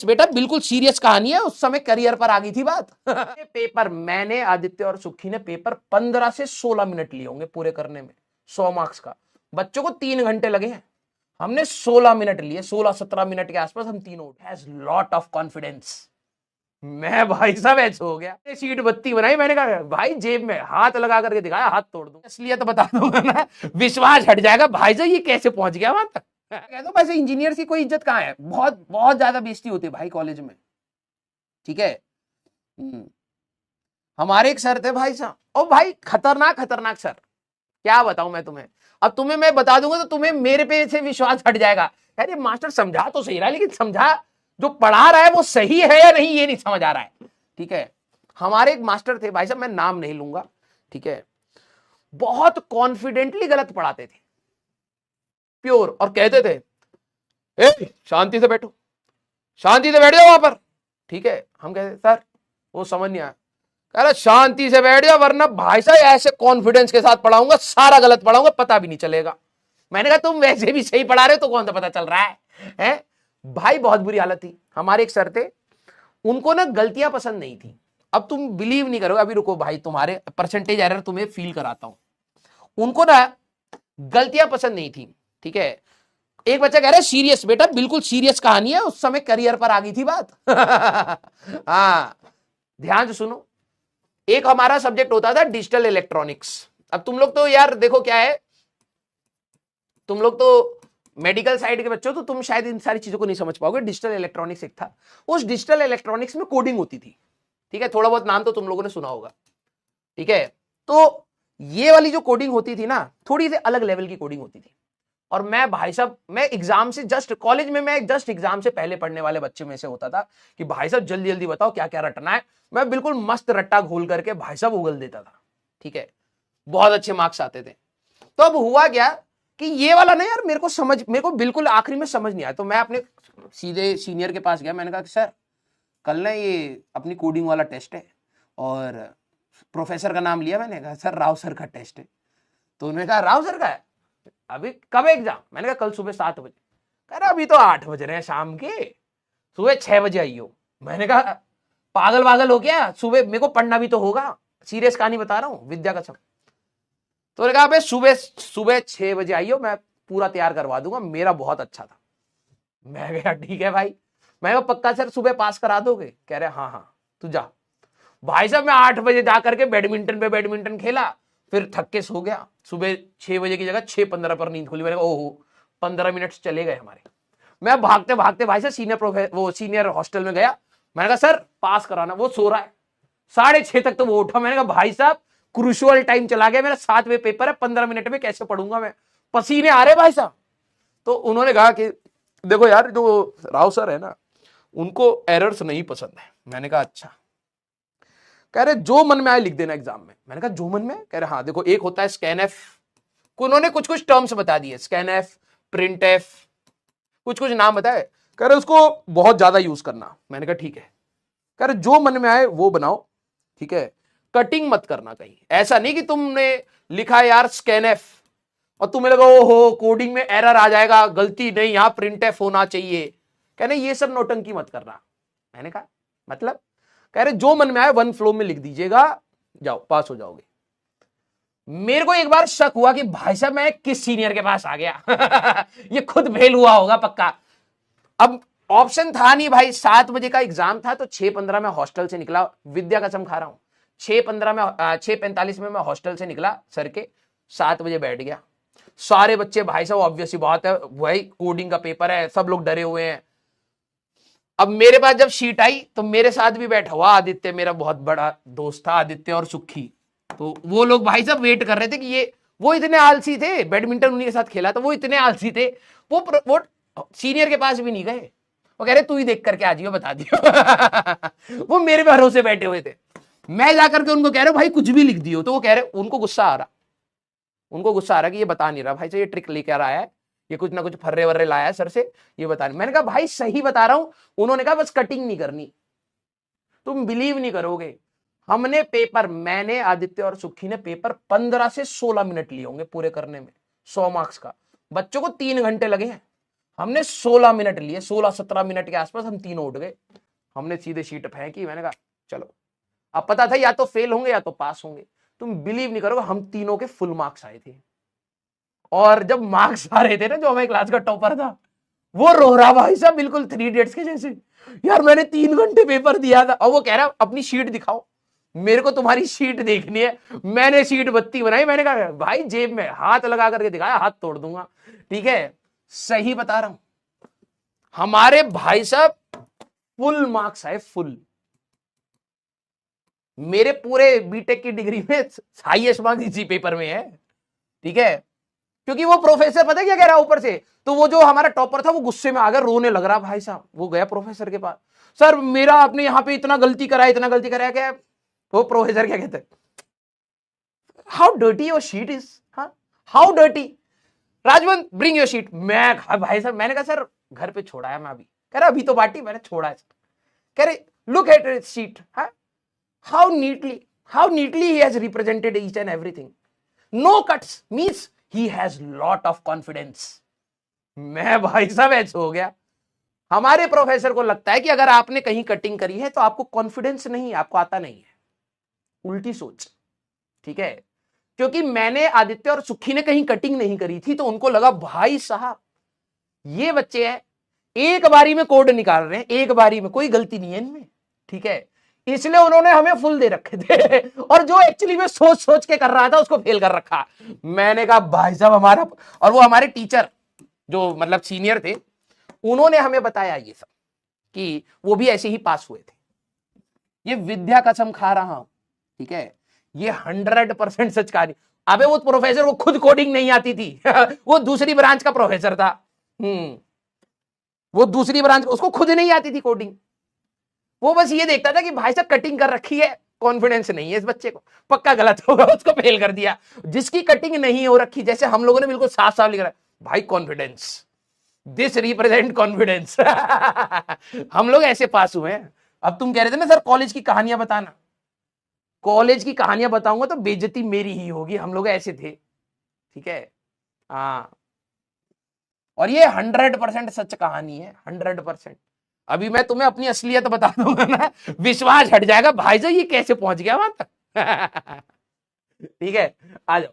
बेटा बिल्कुल सीरियस कहानी है, उस समय करियर पर आ गई थी बात। पेपर मैंने, आदित्य और सुखी ने पेपर 15 से 16 मिनट लिए होंगे पूरे करने में। 100 मार्क्स का, बच्चों को 3 घंटे लगे हैं, हमने 16 मिनट लिए, 16-17 मिनट के आसपास हम तीनों। Has lot of confidence. मैं भाई साहब ऐसे हो गया, सीट बत्ती बनाई, मैंने कहा भाई जेब में हाथ लगा करके दिखाया, हाथ तोड़ दूं इसलिए तो बता दूंगा ना, विश्वास हट जाएगा भाई साहब ये कैसे पहुंच गया वहां तक। कह दो वैसे इंजीनियर की कोई इज्जत कहाँ है, बहुत बहुत ज्यादा बेइज्जती होती है भाई कॉलेज में, ठीक है। हमारे एक सर थे भाई साहब, ओ भाई खतरनाक खतरनाक सर, क्या बताऊं मैं तुम्हें। अब तुम्हें मैं बता दूंगा तो तुम्हें मेरे पे से विश्वास हट जाएगा। अरे मास्टर समझा तो सही रहा है, लेकिन समझा जो पढ़ा रहा है वो सही है या नहीं ये नहीं समझ आ रहा है, ठीक है। हमारे एक मास्टर थे भाई साहब, मैं नाम नहीं लूंगा, ठीक है, बहुत कॉन्फिडेंटली गलत पढ़ाते थे, प्योर, और कहते थे ए शांति से बैठो, शांति से बैठ जाओ वहां पर, ठीक है। हम कहते सर वो समझ नहीं आया, कह रहा शांति से बैठ जाओ वरना भाई साहब ऐसे कॉन्फिडेंस के साथ पढ़ाऊंगा, सारा गलत पढ़ाऊंगा, पता भी नहीं चलेगा। मैंने कहा तुम वैसे भी सही पढ़ा रहे हो तो कौन सा पता चल रहा है? भाई बहुत बुरी हालत थी। हमारे एक सर थे, उनको ना गलतियां पसंद नहीं थी। अब तुम बिलीव नहीं करोगे, अभी रुको भाई, तुम्हारे परसेंटेज एरर तुम्हें फील कराता हूं। उनको ना गलतियां पसंद नहीं थी, ठीक है। एक बच्चा कह रहा है सीरियस, बेटा बिल्कुल सीरियस कहानी है, उस समय करियर पर आ गई थी बात। हाँ, ध्यान से सुनो। एक हमारा सब्जेक्ट होता था डिजिटल इलेक्ट्रॉनिक्स। अब तुम लोग तो यार देखो क्या है, तुम लोग तो मेडिकल साइड के बच्चे हो तो तुम शायद इन सारी चीजों को नहीं समझ पाओगे। डिजिटल इलेक्ट्रॉनिक्स एक था, उस डिजिटल इलेक्ट्रॉनिक्स में कोडिंग होती थी, ठीक है। थोड़ा बहुत नाम तो तुम लोगों ने सुना होगा, ठीक है। तो ये वाली जो कोडिंग होती थी ना, थोड़ी सी अलग लेवल की कोडिंग होती थी। और मैं भाई साहब, मैं एग्जाम से जस्ट कॉलेज में, मैं जस्ट एग्जाम से पहले पढ़ने वाले बच्चे में से होता था कि भाई साहब जल्दी जल्दी बताओ क्या क्या रटना है। मैं बिल्कुल मस्त रट्टा घोल करके भाई साहब उगल देता था, ठीक है। बहुत अच्छे मार्क्स आते थे। तो अब हुआ क्या कि ये वाला ना यार मेरे को बिल्कुल आखिरी में समझ नहीं आया। तो मैं अपने सीधे सीनियर के पास गया, मैंने कहा कि सर कल ना ये अपनी कोडिंग वाला टेस्ट है, और प्रोफेसर का नाम लिया, मैंने कहा सर राव सर का टेस्ट है। तो उन्होंने कहा राव सर का है, अभी कब है एग्जाम? मैंने कहा कल सुबह 7 बजे। कह रहा अभी तो 8 बज रहे हैं शाम के, सुबह 6 बजे आइयो। मैंने कहा पागल पागल हो क्या, सुबह मेरे को पढ़ना भी तो होगा, सीरियस कहानी बता रहा हूँ विद्या कसम। तो उन्होंने कहा भाई सुबह सुबह 6 बजे आइयो, मैं पूरा तैयार करवा दूंगा, मेरा बहुत अच्छा था। मैं गया ठीक है भाई, मैं कहा पक्का सर सुबह पास करा दोगे? कह रहे हाँ हाँ तू जा। भाई साहब मैं 8 बजे जा करके बैडमिंटन खेला, फिर थक के सो गया। सुबह 6 बजे की जगह 6:15 पर नींद खुली। मैंने कहा ओहो 15 मिनट चले गए हमारे। मैं भागते भागते भाई साहब सीनियर हॉस्टल में गया। मैंने कहा सर पास कराना, वो सो रहा है। 6:30 तक तो वो उठा। मैंने कहा भाई साहब क्रूशियल टाइम चला गया, मेरा 7वें पेपर है, 15 मिनट में कैसे पढ़ूंगा मैं, पसीने आ रहे भाई साहब। तो उन्होंने कहा कि देखो यार जो राव सर है ना, उनको एरर्स नहीं पसंद है। मैंने कहा अच्छा। कह रहे जो मन में आए लिख देना एग्जाम में। मैंने कहा जो मन में? कह रहे हाँ देखो एक होता है स्कैन एफ, उन्होंने कुछ कुछ टर्म्स बता दिए, स्कैन एफ, प्रिंट एफ, कुछ कुछ नाम बताए। कह रहे उसको बहुत ज्यादा यूज करना। मैंने कहा ठीक है। कह रहे जो मन में आए वो बनाओ, ठीक है, कटिंग मत करना कहीं। ऐसा नहीं कि तुमने लिखा यार स्कैन एफ और तुम्हें लगा ओहो कोडिंग में एरर आ जाएगा, गलती नहीं, यहां प्रिंट एफ होना चाहिए। कहने ये सब नौटंकी मत करना। मैंने कहा मतलब? कह रहे जो मन में आए वन फ्लो में लिख दीजिएगा, जाओ पास हो जाओगे। मेरे को एक बार शक हुआ कि भाई साहब मैं किस सीनियर के पास आ गया। ये खुद फेल हुआ होगा पक्का। अब ऑप्शन था नहीं भाई, 7 बजे का एग्जाम था, तो 6:15 में हॉस्टल से निकला, विद्या कसम खा रहा हूं। 6:15 में 6:45 में मैं हॉस्टल से निकला सर के, 7 बजे बैठ गया। सारे बच्चे भाई साहब ऑब्वियस बात है भाई कोडिंग का पेपर है, सब लोग डरे हुए हैं। अब मेरे पास जब शीट आई तो मेरे साथ भी बैठा हुआ आदित्य, मेरा बहुत बड़ा दोस्त था, आदित्य और सुखी। तो वो लोग भाई साहब वेट कर रहे थे कि ये, वो इतने आलसी थे, बैडमिंटन उन्हीं के साथ खेला था, वो इतने आलसी थे, वो सीनियर के पास भी नहीं गए। वो कह रहे तू ही देख करके आ जियो, बता दियो। वो मेरे भरोसे बैठे हुए थे। मैं जाकर के उनको कह रहा भाई कुछ भी लिख दियो, तो वो कह रहे, उनको गुस्सा आ रहा कि ये बता नहीं रहा भाई, ये ट्रिक लेकर आया है, ये कुछ ना कुछ फर्रे वर्रे लाया है सर से, ये बता नहीं। मैंने कहा भाई सही बता रहा हूं। उन्होंने कहा बस कटिंग नहीं करनी। तुम बिलीव नहीं करोगे, हमने पेपर, मैंने, आदित्य और सुखी ने पेपर 15 से 16 मिनट लिए होंगे पूरे करने में, 100 मार्क्स का। बच्चों को 3 घंटे लगे हैं, हमने 16 मिनट लिए, 16-17 मिनट के आसपास हम तीनों उठ गए। हमने सीधे शीट फेंकी, मैंने कहा चलो। अब पता था या तो फेल होंगे या तो पास होंगे। तुम बिलीव नहीं करोगे, हम तीनों के फुल मार्क्स आए थे। और जब मार्क्स आ रहे थे ना, जो हमारी क्लास का टॉपर था वो रो रहा भाई साहब, बिल्कुल 3 इडियट्स के जैसे, यार मैंने 3 घंटे पेपर दिया था। और वो कह रहा अपनी शीट दिखाओ, मेरे को तुम्हारी शीट देखनी है। मैंने शीट बत्ती बनाई, मैंने कहा भाई जेब में हाथ लगा करके दिखाया, हाथ तोड़ दूंगा। ठीक है, सही बता रहा हूं, हमारे भाई साहब फुल मार्क्स आए, फुल। मेरे पूरे बीटेक की डिग्री में हाईएस्ट मार्क्स इसी पेपर में है। ठीक है, क्योंकि वो प्रोफेसर पता है क्या कह रहा है ऊपर से, तो वो जो हमारा टॉपर था वो गुस्से में आ गया, रोने लग रहा भाई साहब। वो गया प्रोफेसर के पास, सर मेरा आपने यहाँ पे इतना गलती कराया, इतना गलती कराया। क्या वो प्रोफेसर क्या कहते हैं, how dirty your sheet is, how dirty, Rajwant bring your sheet. मैं भाई साहब, मैंने कहा सर घर पे छोड़ा है मैं अभी। कह रहा अभी तो बाटी मैंने, छोड़ा है। कह रहे look at sheet, how neatly he has represented each and everything, no cuts, means he has lot of confidence. मैं भाई साहब ऐसे हो गया। हमारे प्रोफेसर को लगता है कि अगर आपने कहीं कटिंग करी है तो आपको कॉन्फिडेंस नहीं, आपको आता नहीं है। उल्टी सोच। ठीक है, क्योंकि मैंने, आदित्य और सुखी ने कहीं कटिंग नहीं करी थी, तो उनको लगा भाई साहब ये बच्चे हैं एक बारी में कोड निकाल रहे हैं, एक बारी में, कोई गलती नहीं है इनमें। ठीक है, इसलिए उन्होंने हमें फुल दे रखे थे और जो एक्चुअली में सोच सोच के कर रहा था उसको फेल कर रखा। मैंने कहा भाई साहब हमारा, और वो हमारे टीचर जो मतलब सीनियर थे, उन्होंने हमें बताया ये सब कि वो भी ऐसे ही पास हुए थे। ये विद्या कसम खा रहा हूं, ठीक है, ये 100% सच कहानी। अबे वो प्रोफेसर को खुद कोडिंग नहीं आती थी वो दूसरी ब्रांच का प्रोफेसर था। वो दूसरी ब्रांच, उसको खुद नहीं आती थी कोडिंग। वो बस ये देखता था कि भाई साहब कटिंग कर रखी है, कॉन्फिडेंस नहीं है इस बच्चे को, पक्का गलत होगा, उसको फेल कर दिया। जिसकी कटिंग नहीं हो रखी, जैसे हम लोगों ने बिल्कुल साफ साफ लिख रहा है, भाई कॉन्फिडेंस, दिस रिप्रेजेंट कॉन्फिडेंस हम लोग ऐसे पास हुए हैं। अब तुम कह रहे थे ना सर कॉलेज की कहानियां बताना, कॉलेज की कहानियां बताऊंगा तो बेइज्जती मेरी ही होगी। हम लोग ऐसे थे। ठीक है, हाँ, और ये 100% सच कहानी है, 100%। अभी मैं तुम्हें अपनी असलियत बता दूंगा ना, विश्वास हट जाएगा भाई साहब ये कैसे पहुंच गया वहां तक ठीक है, आ जाओ।